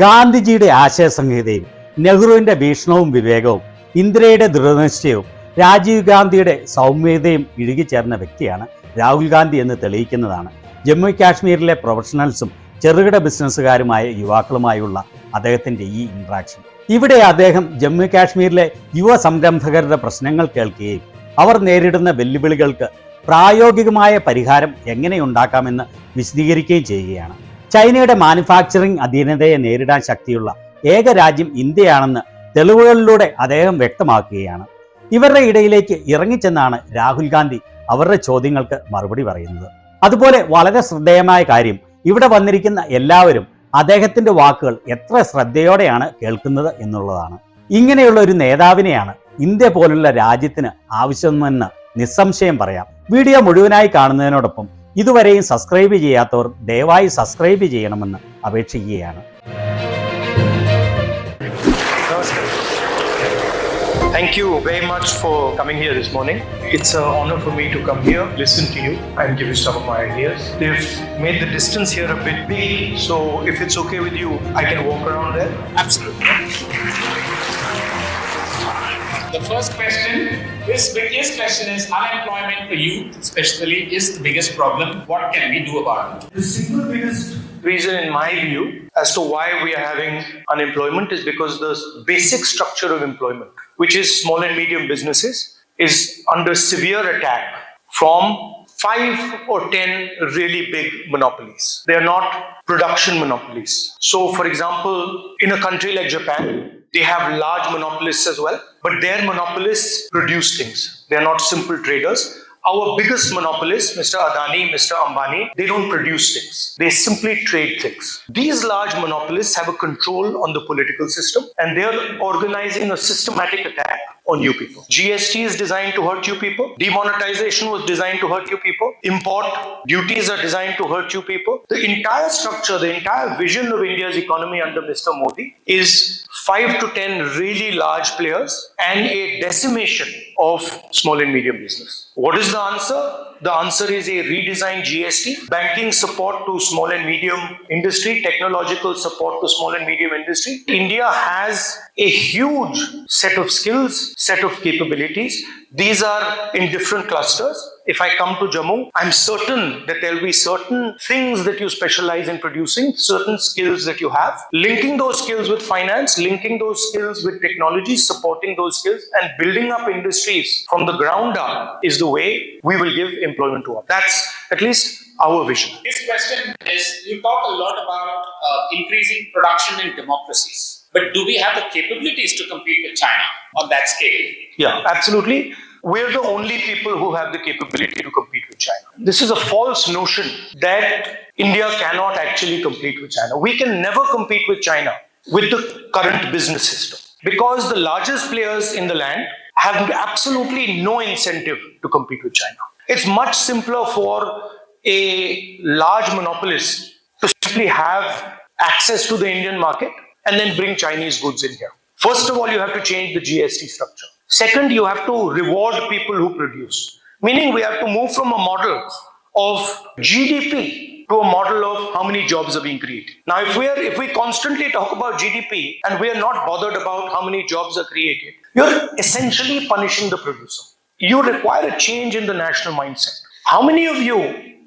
ഗാന്ധിജിയുടെ ആശയസംഹിതയും നെഹ്റുവിന്റെ വീക്ഷണവും വിവേകവും ഇന്ദിരയുടെ ദൃഢനിശ്ചയവും രാജീവ് ഗാന്ധിയുടെ സൗമ്യതയും ഇഴുകിച്ചേർന്ന വ്യക്തിയാണ് രാഹുൽ ഗാന്ധി എന്ന് തെളിയിക്കുന്നതാണ് ജമ്മു കാശ്മീരിലെ പ്രൊഫഷണൽസും ചെറുകിട ബിസിനസ്സുകാരുമായ യുവാക്കളുമായുള്ള അദ്ദേഹത്തിന്റെ ഈ ഇന്ററാക്ഷൻ. ഇവിടെ അദ്ദേഹം ജമ്മു കാശ്മീരിലെ യുവ സംരംഭകരുടെ പ്രശ്നങ്ങൾ കേൾക്കുകയും അവർ നേരിടുന്ന വെല്ലുവിളികൾക്ക് പ്രായോഗികമായ പരിഹാരം എങ്ങനെയുണ്ടാക്കാമെന്ന് വിശദീകരിക്കുകയും ചെയ്യുകയാണ്. ചൈനയുടെ മാനുഫാക്ചറിംഗ് അധീനതയെ നേരിടാൻ ശക്തിയുള്ള ഏക രാജ്യം ഇന്ത്യയാണെന്ന് തെളിവുകളിലൂടെ അദ്ദേഹം വ്യക്തമാക്കുകയാണ്. ഇവരുടെ ഇടയിലേക്ക് ഇറങ്ങിച്ചെന്നാണ് രാഹുൽ ഗാന്ധി അവരുടെ ചോദ്യങ്ങൾക്ക് മറുപടി പറയുന്നത്. അതുപോലെ വളരെ ശ്രദ്ധേയമായ കാര്യം, ഇവിടെ വന്നിരിക്കുന്ന എല്ലാവരും അദ്ദേഹത്തിന്റെ വാക്കുകൾ എത്ര ശ്രദ്ധയോടെയാണ് കേൾക്കുന്നത് എന്നുള്ളതാണ്. ഇങ്ങനെയുള്ള ഒരു നേതാവിനെയാണ് ഇന്ത്യ പോലുള്ള രാജ്യത്തിന് ആവശ്യമെന്ന് നിസ്സംശയം പറയാം. വീഡിയോ മുഴുവനായി കാണുന്നതിനോടൊപ്പം ഇതുവരെയും സബ്സ്ക്രൈബ് ചെയ്യാത്തവർ ദയവായി സബ്സ്ക്രൈബ് ചെയ്യണമെന്ന് അപേക്ഷിക്കുകയാണ്. Thank you very much for coming here this morning. It's an honor for me to come here, listen to you, and give you some of my ideas. They've made the distance here a bit big, so if it's okay with you, I can walk around there. Absolutely. The first question, this biggest question is unemployment for youth especially is the biggest problem. What can we do about it? The single biggest reason in my view as to why we are having unemployment is because the basic structure of employment, which is small and medium businesses, is under severe attack from 5 or 10 really big monopolies. They are not production monopolies. So for example, in a country like Japan, they have large monopolists as well, but their monopolists produce things. They are not simple traders. Our biggest monopolists, Mr. Adani, Mr. Ambani, they don't produce things. They simply trade things. These large monopolists have a control on the political system and they are organizing a systematic attack on you people. GST is designed to hurt you people. Demonetization was designed to hurt you people. Import duties are designed to hurt you people. The entire structure, the entire vision of India's economy under Mr. Modi is 5 to 10 really large players and a decimation of small and medium business. What is the answer? The answer is a redesigned GST, banking support to small and medium industry, technological support to small and medium industry. India has a huge set of skills, set of capabilities. These are in different clusters. If I come to Jammu, I'm certain that there'll be certain things that you specialize in producing, certain skills that you have. Linking those skills with finance, linking those skills with technology, supporting those skills and building up industries from the ground up is the way we will give employment to all. That's at least our vision. This question is, you talk a lot about increasing production in democracies, but do we have the capabilities to compete with China on that scale? Yeah, absolutely. We're the only people who have the capability to compete with China. This is a false notion that India cannot actually compete with China. We can never compete with China with the current business system because the largest players in the land have absolutely no incentive to compete with China. It's much simpler for a large monopolist to simply have access to the Indian market and then bring Chinese goods in here. First of all, you have to change the GST structure. Second, you have to reward people who produce. Meaning we have to move from a model of GDP to a model of how many jobs are being created. Now, if we constantly talk about GDP and we are not bothered about how many jobs are created, you're essentially punishing the producer. You require a change in the national mindset. How many of you,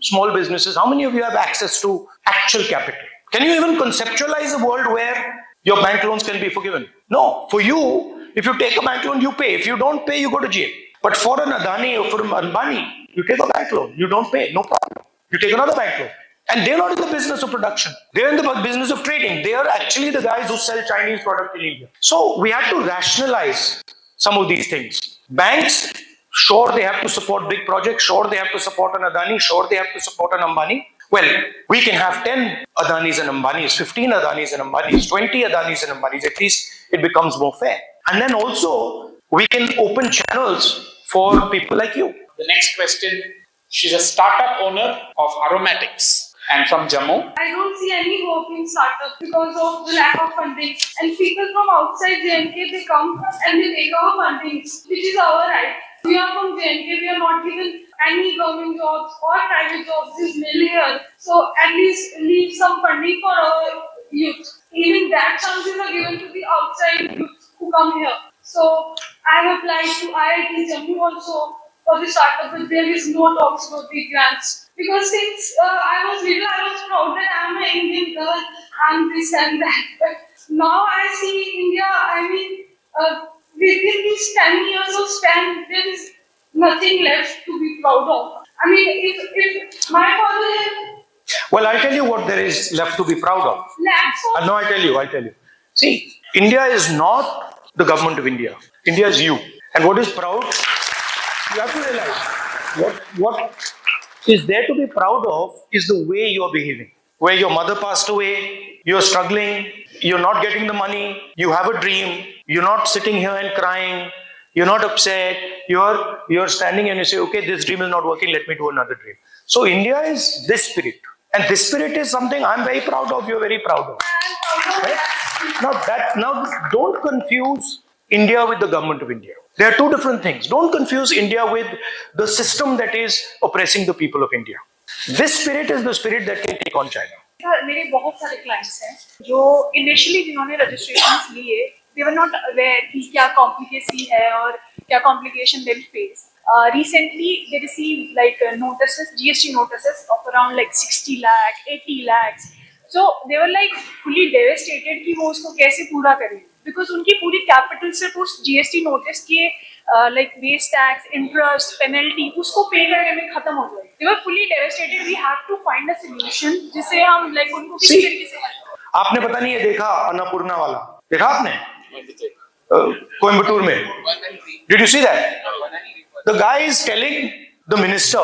small businesses, how many of you have access to actual capital? Can you even conceptualize a world where your bank loans can be forgiven? No. For you, if you take a bank loan, you pay. If you don't pay, you go to jail. But for an Adani or for an Ambani, you take a bank loan, you don't pay, no problem. You take another bank loan. And they're not in the business of production. They're in the business of trading. They are actually the guys who sell Chinese product in India. So we have to rationalize some of these things. Banks, sure, they have to support big projects. Sure, they have to support an Adani. Sure, they have to support an Ambani. Well, we can have 10 Adanis and Ambanis, 15 Adanis and Ambanis, 20 Adanis and Ambanis. At least it becomes more fair. And then also, we can open channels for people like you. The next question, she's a startup owner of aromatics and from Jammu. I don't see any hope in startup because of the lack of funding. And people from outside JNK, they come and they take our funding, which is our right. We are from JNK, we are not given any government jobs or private jobs is nil here. So at least leave some funding for our youth. Even that chances are given to the outside youth who come here. So I have applied to IIT Jammu also for the startup, but there is no talks about the grants. Because since I was little, I was proud that I am an Indian girl, I'm this and that. But now I see India, I mean, within these 10 years of span, there is nothing left to be proud of. I mean, if my father had Well, I'll tell you what there is left to be proud of. lakhs of No, I'll tell you. See, India is not the government of India. India is you. And what is proud? You have to realize what is there to be proud of is the way you are behaving. Where your mother passed away, you're struggling, you're not getting the money, you have a dream, you're not sitting here and crying, you're not upset, you're standing and you say, okay, this dream is not working, let me do another dream. So India is this spirit. And this spirit is something I'm very proud of, you're very proud of. Right? Now don't confuse India with the government of India. They are two different things. Don't confuse India with the system that is oppressing the people of India. This spirit is the spirit that can take on China. मेरे बहुत सारे clients हैं जो initially जिन्होंने registrations लिए दे were not aware कि क्या complicacy है और क्या complication they will face recently they received like notices GST notices of around like 60 lakh 80 lakhs so they were like fully devastated कि वो उसको कैसे पूरा करें because उनकी पूरी कैपिटल सिर्फ उस GST नोटिस के like base tax interest penalty उसको पे करने में खत्म हो जाए they were fully devastated we have to find a solution जिससे हम like उनको किसी तरीके से help करें आपने पता नहीं ये देखा अन्नपूर्णा वाला देखा आपने कोयम्बटूर में did you see that the guy is telling the minister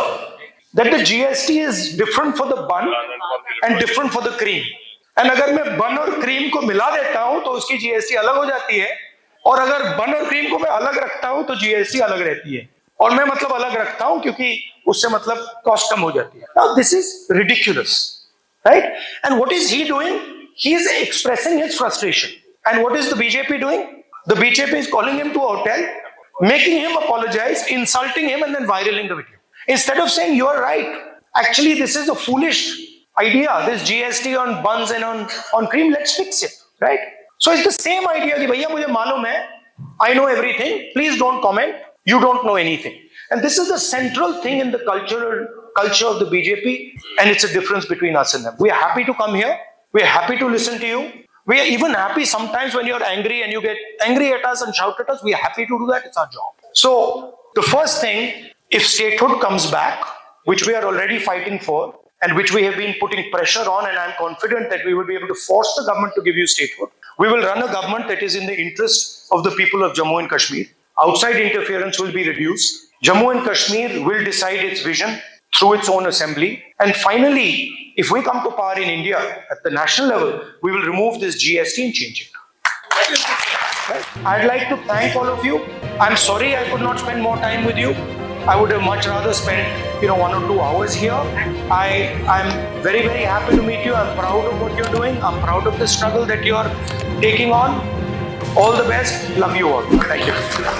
that the GST is different for the bun and different for the cream and अगर मैं बन और क्रीम को मिला देता हूं तो उसकी जीएसटी अलग हो जाती है और अगर बन और क्रीम को मैं अलग रखता हूं तो जीएसटी अलग रहती है और मैं मतलब अलग रखता हूं क्योंकि उससे मतलब कॉस्ट कम हो जाती है now this is ridiculous right and what is he doing he is expressing his frustration and what is the BJP doing the BJP is calling him to a hotel making him apologize insulting him and then viraling the video instead of saying you are right actually this is a foolish idea this GST on buns and on cream let's fix it right so it's the same idea कि भैया मुझे मालूम है I know everything please don't comment you don't know anything and this is the central thing in the culture of the BJP and it's a difference between us and them we are happy to come here we are happy to listen to you we are even happy sometimes when you're angry and you get angry at us and shout at us we are happy to do that it's our job so the first thing if statehood comes back which we are already fighting for and which we have been putting pressure on and I'm confident that we will be able to force the government to give you statehood. We will run a government that is in the interest of the people of Jammu and Kashmir. Outside interference will be reduced. Jammu and Kashmir will decide its vision through its own assembly. And finally, if we come to power in India at the national level, we will remove this GST and change it. Right? I'd like to thank all of you. I'm sorry I could not spend more time with you. I would have much rather spent 1 or 2 hours here. I'm very, very happy to meet you. I'm proud of what you're doing. I'm proud of the struggle that you're taking on. All the best. Love you all. Thank you.